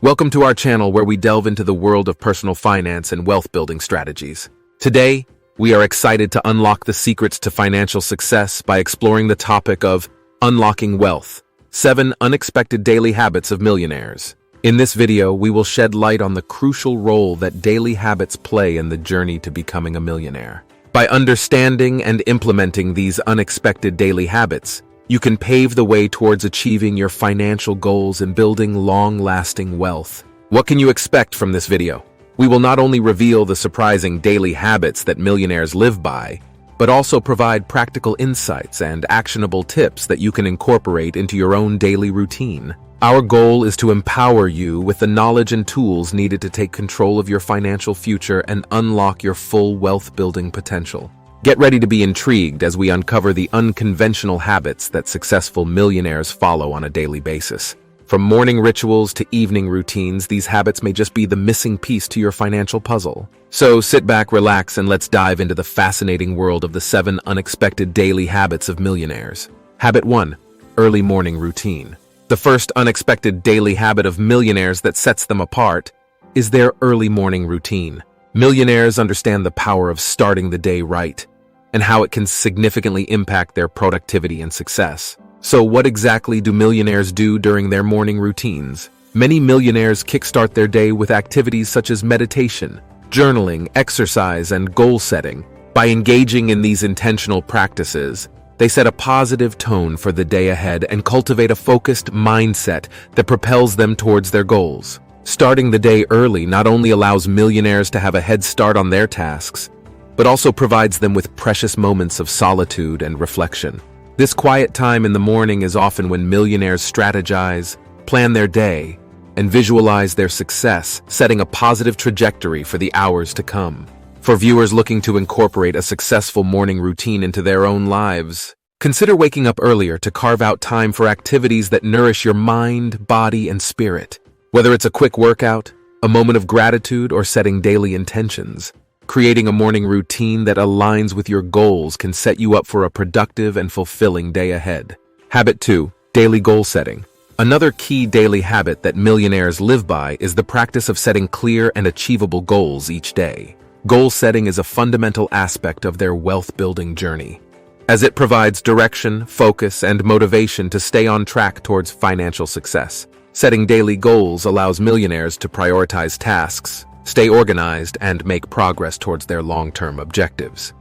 Welcome to our channel where we delve into the world of personal finance and wealth building strategies. Today, we are excited to unlock the secrets to financial success by exploring the topic of unlocking wealth, 7 unexpected daily habits of millionaires. In this video, we will shed light on the crucial role that daily habits play in the journey to becoming a millionaire. By understanding and implementing these unexpected daily habits, you can pave the way towards achieving your financial goals and building long-lasting wealth. What can you expect from this video? We will not only reveal the surprising daily habits that millionaires live by, but also provide practical insights and actionable tips that you can incorporate into your own daily routine. Our goal is to empower you with the knowledge and tools needed to take control of your financial future and unlock your full wealth-building potential. Get ready to be intrigued as we uncover the unconventional habits that successful millionaires follow on a daily basis. From morning rituals to evening routines, these habits may just be the missing piece to your financial puzzle. So sit back, relax, and let's dive into the fascinating world of the 7 unexpected daily habits of millionaires. Habit 1. Early morning routine. The first unexpected daily habit of millionaires that sets them apart is their early morning routine. Millionaires understand the power of starting the day right and how it can significantly impact their productivity and success. So what exactly do millionaires do during their morning routines? Many millionaires kickstart their day with activities such as meditation, journaling, exercise, and goal setting. By engaging in these intentional practices, they set a positive tone for the day ahead and cultivate a focused mindset that propels them towards their goals. Starting the day early not only allows millionaires to have a head start on their tasks, but also provides them with precious moments of solitude and reflection. This quiet time in the morning is often when millionaires strategize, plan their day, and visualize their success, setting a positive trajectory for the hours to come. For viewers looking to incorporate a successful morning routine into their own lives, consider waking up earlier to carve out time for activities that nourish your mind, body, and spirit. Whether it's a quick workout, a moment of gratitude, or setting daily intentions, creating a morning routine that aligns with your goals can set you up for a productive and fulfilling day ahead. Habit 2. Daily goal setting. Another key daily habit that millionaires live by is the practice of setting clear and achievable goals each day. Goal setting is a fundamental aspect of their wealth-building journey, as it provides direction, focus, and motivation to stay on track towards financial success. Setting daily goals allows millionaires to prioritize tasks, stay organized, and make progress towards their long-term objectives.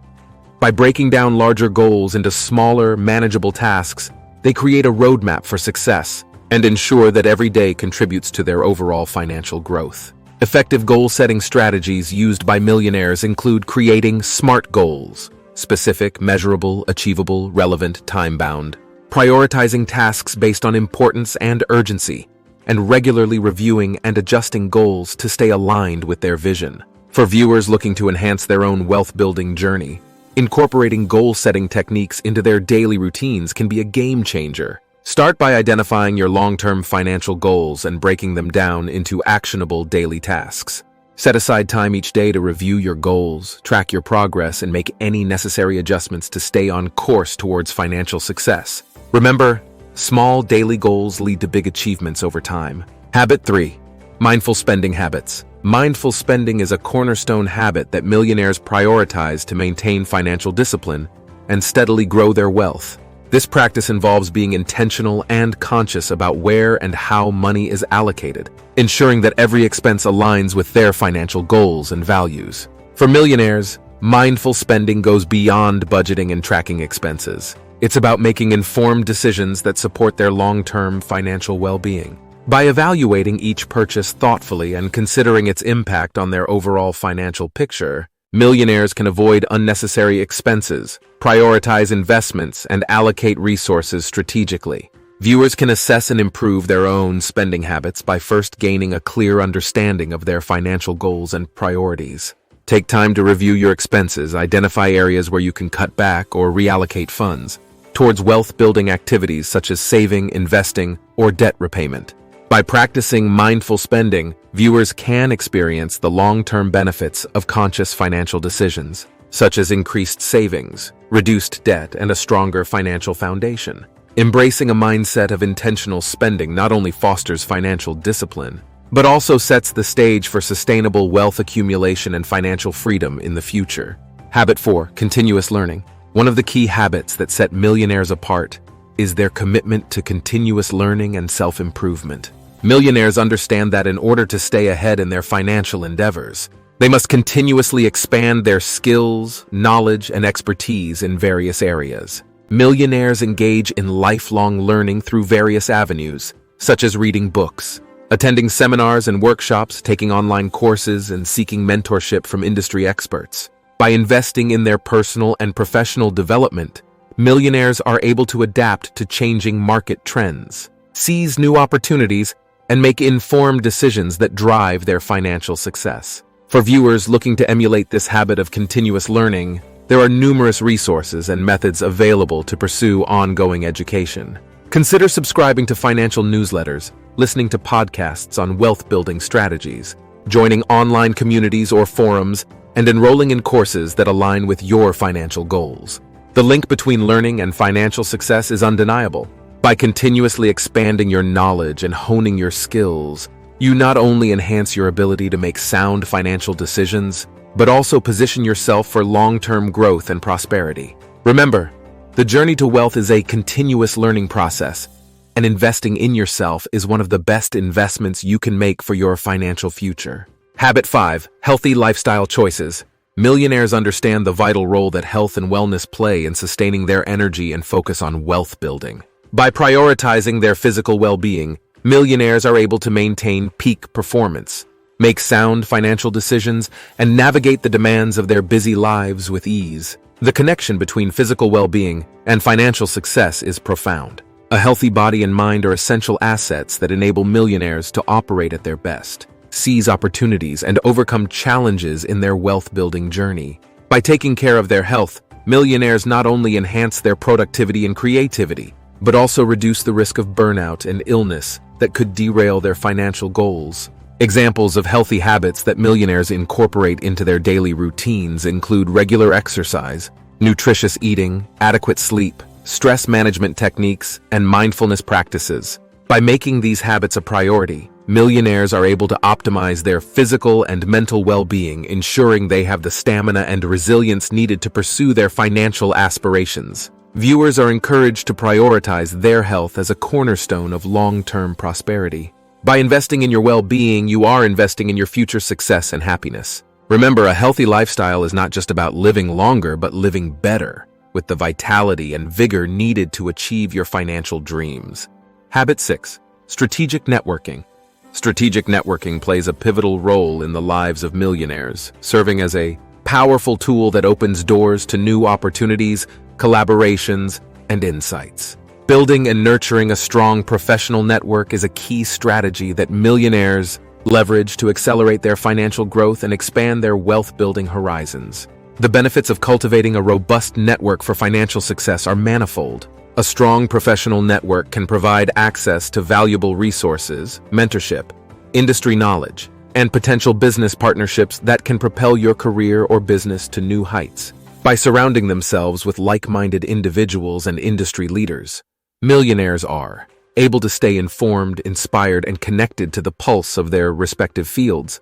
By breaking down larger goals into smaller, manageable tasks, they create a roadmap for success and ensure that every day contributes to their overall financial growth. Effective goal-setting strategies used by millionaires include creating SMART goals: specific, measurable, achievable, relevant, time-bound; prioritizing tasks based on importance and urgency; and regularly reviewing and adjusting goals to stay aligned with their vision. For viewers looking to enhance their own wealth-building journey, incorporating goal-setting techniques into their daily routines can be a game-changer. Start by identifying your long-term financial goals and breaking them down into actionable daily tasks. Set aside time each day to review your goals, track your progress, and make any necessary adjustments to stay on course towards financial success. Remember, small daily goals lead to big achievements over time. Habit 3. Mindful spending habits. Mindful spending is a cornerstone habit that millionaires prioritize to maintain financial discipline and steadily grow their wealth. This practice involves being intentional and conscious about where and how money is allocated, ensuring that every expense aligns with their financial goals and values. For millionaires, mindful spending goes beyond budgeting and tracking expenses. It's about making informed decisions that support their long-term financial well-being. By evaluating each purchase thoughtfully and considering its impact on their overall financial picture, millionaires can avoid unnecessary expenses, prioritize investments, and allocate resources strategically. Viewers can assess and improve their own spending habits by first gaining a clear understanding of their financial goals and priorities. Take time to review your expenses, identify areas where you can cut back or reallocate funds towards wealth-building activities such as saving, investing, or debt repayment. By practicing mindful spending, viewers can experience the long-term benefits of conscious financial decisions, such as increased savings, reduced debt, and a stronger financial foundation. Embracing a mindset of intentional spending not only fosters financial discipline, but also sets the stage for sustainable wealth accumulation and financial freedom in the future. Habit 4, continuous learning. One of the key habits that set millionaires apart is their commitment to continuous learning and self-improvement. Millionaires understand that in order to stay ahead in their financial endeavors, they must continuously expand their skills, knowledge, and expertise in various areas. Millionaires engage in lifelong learning through various avenues, such as reading books, attending seminars and workshops, taking online courses, and seeking mentorship from industry experts. By investing in their personal and professional development, millionaires are able to adapt to changing market trends, seize new opportunities, and make informed decisions that drive their financial success. For viewers looking to emulate this habit of continuous learning, there are numerous resources and methods available to pursue ongoing education. Consider subscribing to financial newsletters, listening to podcasts on wealth-building strategies, joining online communities or forums, and enrolling in courses that align with your financial goals. The link between learning and financial success is undeniable. By continuously expanding your knowledge and honing your skills, you not only enhance your ability to make sound financial decisions, but also position yourself for long-term growth and prosperity. Remember, the journey to wealth is a continuous learning process, and investing in yourself is one of the best investments you can make for your financial future. Habit 5, healthy lifestyle choices. Millionaires understand the vital role that health and wellness play in sustaining their energy and focus on wealth building. By prioritizing their physical well-being, millionaires are able to maintain peak performance, make sound financial decisions, and navigate the demands of their busy lives with ease. The connection between physical well-being and financial success is profound. A healthy body and mind are essential assets that enable millionaires to operate at their best, seize opportunities, and overcome challenges in their wealth-building journey. By taking care of their health, millionaires not only enhance their productivity and creativity, but also reduce the risk of burnout and illness that could derail their financial goals. Examples of healthy habits that millionaires incorporate into their daily routines include regular exercise, nutritious eating, adequate sleep, stress management techniques, and mindfulness practices. By making these habits a priority, millionaires are able to optimize their physical and mental well-being, ensuring they have the stamina and resilience needed to pursue their financial aspirations. Viewers are encouraged to prioritize their health as a cornerstone of long-term prosperity. By investing in your well-being, you are investing in your future success and happiness. Remember, a healthy lifestyle is not just about living longer, but living better, with the vitality and vigor needed to achieve your financial dreams. Habit 6, strategic networking. Strategic networking plays a pivotal role in the lives of millionaires, serving as a powerful tool that opens doors to new opportunities, collaborations, and insights. Building and nurturing a strong professional network is a key strategy that millionaires leverage to accelerate their financial growth and expand their wealth-building horizons. The benefits of cultivating a robust network for financial success are manifold. A strong professional network can provide access to valuable resources, mentorship, industry knowledge, and potential business partnerships that can propel your career or business to new heights. By surrounding themselves with like-minded individuals and industry leaders, millionaires are able to stay informed, inspired, and connected to the pulse of their respective fields.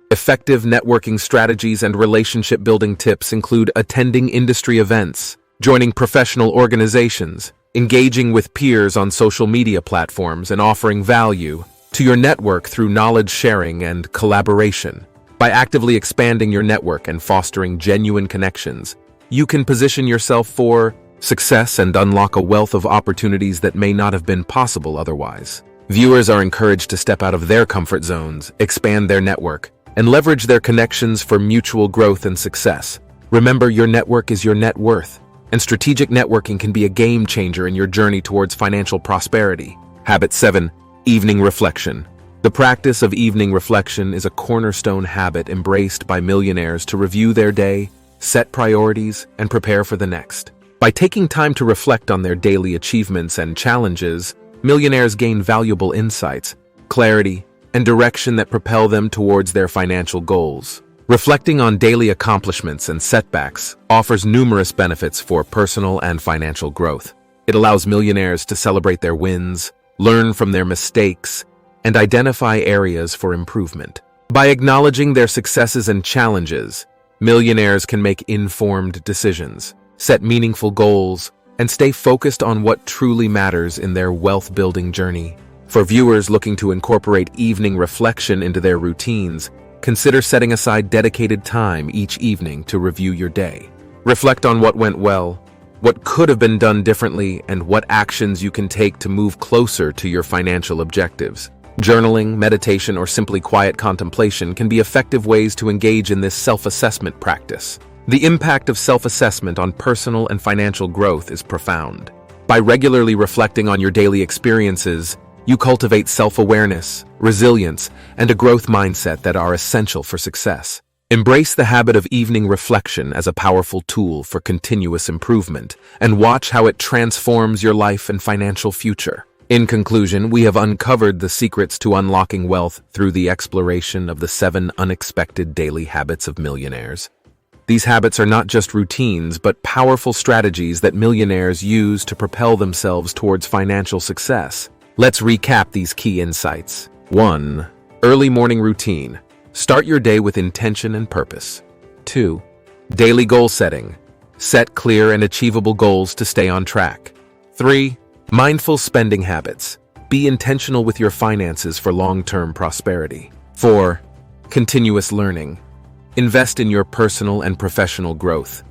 Effective networking strategies and relationship-building tips include attending industry events, joining professional organizations, engaging with peers on social media platforms, and offering value to your network through knowledge sharing and collaboration. By actively expanding your network and fostering genuine connections, you can position yourself for success and unlock a wealth of opportunities that may not have been possible otherwise. Viewers are encouraged to step out of their comfort zones, expand their network, and leverage their connections for mutual growth and success. Remember, your network is your net worth, and strategic networking can be a game changer in your journey towards financial prosperity. Habit 7, evening reflection. The practice of evening reflection is a cornerstone habit embraced by millionaires to review their day, set priorities, and prepare for the next. By taking time to reflect on their daily achievements and challenges, millionaires gain valuable insights, clarity, and direction that propel them towards their financial goals. Reflecting on daily accomplishments and setbacks offers numerous benefits for personal and financial growth. It allows millionaires to celebrate their wins, learn from their mistakes, and identify areas for improvement. By acknowledging their successes and challenges, millionaires can make informed decisions, set meaningful goals, and stay focused on what truly matters in their wealth-building journey. For viewers looking to incorporate evening reflection into their routines, consider setting aside dedicated time each evening to review your day. Reflect on what went well, what could have been done differently, and what actions you can take to move closer to your financial objectives. Journaling, meditation, or simply quiet contemplation can be effective ways to engage in this self-assessment practice. The impact of self-assessment on personal and financial growth is profound. By regularly reflecting on your daily experiences, you cultivate self-awareness, resilience, and a growth mindset that are essential for success. Embrace the habit of evening reflection as a powerful tool for continuous improvement, and watch how it transforms your life and financial future. In conclusion, we have uncovered the secrets to unlocking wealth through the exploration of the 7 unexpected daily habits of millionaires. These habits are not just routines, but powerful strategies that millionaires use to propel themselves towards financial success. Let's recap these key insights. 1. Early morning routine. Start your day with intention and purpose. 2. Daily goal setting. Set clear and achievable goals to stay on track. 3. Mindful spending habits. Be intentional with your finances for long-term prosperity. 4. Continuous learning. Invest in your personal and professional growth.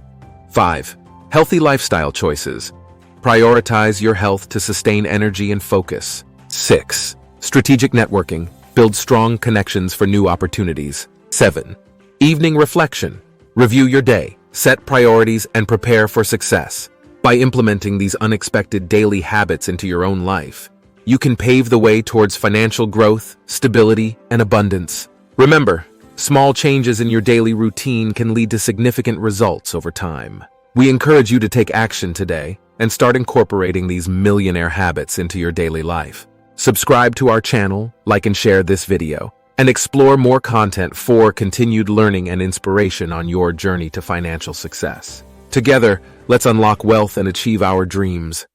5. Healthy lifestyle choices. Prioritize your health to sustain energy and focus. 6. Strategic networking. Build strong connections for new opportunities. 7. Evening reflection. Review your day, set priorities, and prepare for success. By implementing these unexpected daily habits into your own life, you can pave the way towards financial growth, stability, and abundance. Remember, small changes in your daily routine can lead to significant results over time. We encourage you to take action today and start incorporating these millionaire habits into your daily life. Subscribe to our channel, like and share this video, and explore more content for continued learning and inspiration on your journey to financial success. Together, let's unlock wealth and achieve our dreams.